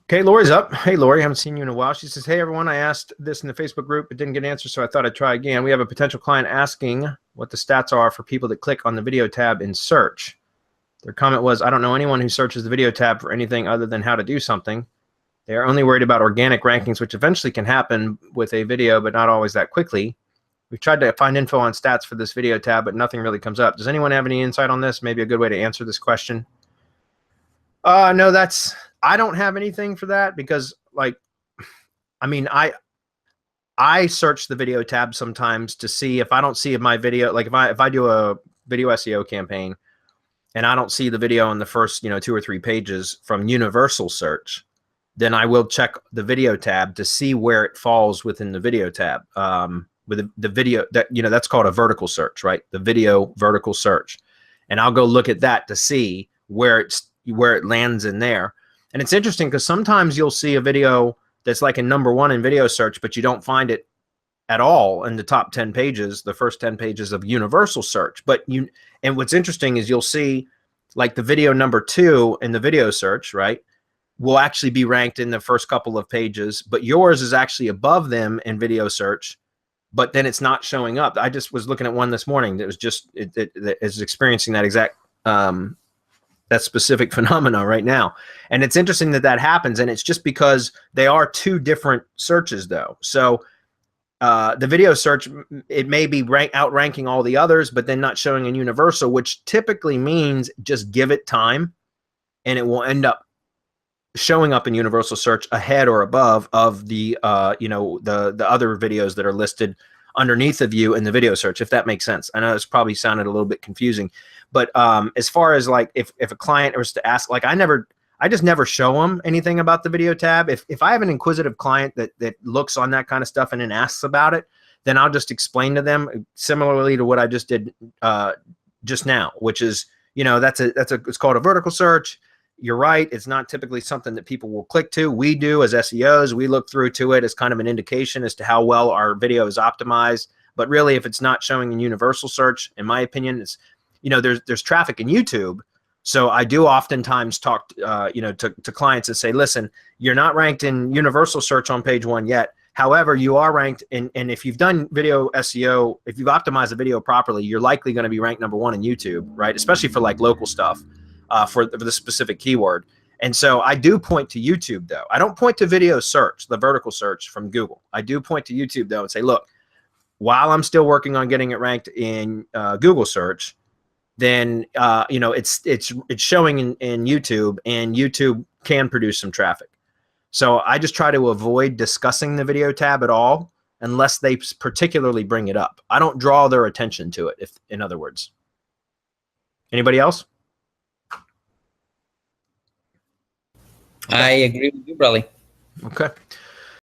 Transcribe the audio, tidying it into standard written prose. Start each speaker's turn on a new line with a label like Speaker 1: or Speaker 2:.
Speaker 1: Okay, Lori's up. Hey, Lori, haven't seen you in a while. She says, hey, everyone, I asked this in the Facebook group, but didn't get an answer, so I thought I'd try again. We have a potential client asking what the stats are for people that click on the video tab in search. Their comment was, I don't know anyone who searches the video tab for anything other than how to do something. They are only worried about organic rankings, which eventually can happen with a video, but not always that quickly. We've tried to find info on stats for this video tab, but nothing really comes up. Does anyone have any insight on this? Maybe a good way to answer this question? No, I don't have anything for that because, like, I mean, I search the video tab sometimes to see if I don't see my video, like if I do a video SEO campaign and I don't see the video in the first, 2 or 3 pages from universal search, then I will check the video tab to see where it falls within the video tab. With the video that, that's called a vertical search, right? The video vertical search. And I'll go look at that to see where it lands in there. And it's interesting because sometimes you'll see a video that's like a #1 in video search, but you don't find it at all in the top 10 pages, the first 10 pages of universal search. And what's interesting is you'll see like the video #2 in the video search, right, will actually be ranked in the first couple of pages, but yours is actually above them in video search, but then it's not showing up. I just was looking at one this morning that was just, it is experiencing that exact, that specific phenomena right now. And it's interesting that that happens. And it's just because they are 2 different searches though. So the video search, it may be outranking all the others, but then not showing in universal, which typically means just give it time and it will end up showing up in universal search ahead or above of the, the other videos that are listed underneath of you in the video search, if that makes sense. I know it's probably sounded a little bit confusing, but as far as like if a client was to ask, like I just never show them anything about the video tab. If I have an inquisitive client that looks on that kind of stuff and then asks about it, then I'll just explain to them similarly to what I just did just now, which is, it's called a vertical search. You're right. It's not typically something that people will click to. We do as SEOs, we look through to it as kind of an indication as to how well our video is optimized. But really, if it's not showing in universal search, in my opinion, it's, there's traffic in YouTube. So I do oftentimes talk, to clients and say, listen, you're not ranked in universal search on page 1 yet. However, you are ranked in, and if you've done video SEO, if you've optimized the video properly, you're likely going to be ranked #1 in YouTube, right? Especially for like local stuff. For the specific keyword. And so I do point to YouTube though. I don't point to video search, the vertical search from Google. I do point to YouTube though and say, look, while I'm still working on getting it ranked in Google search, then it's showing in YouTube, and YouTube can produce some traffic. So I just try to avoid discussing the video tab at all unless they particularly bring it up. I don't draw their attention to it, if in other words. Anybody else?
Speaker 2: I agree with you, Bradley.
Speaker 1: Okay.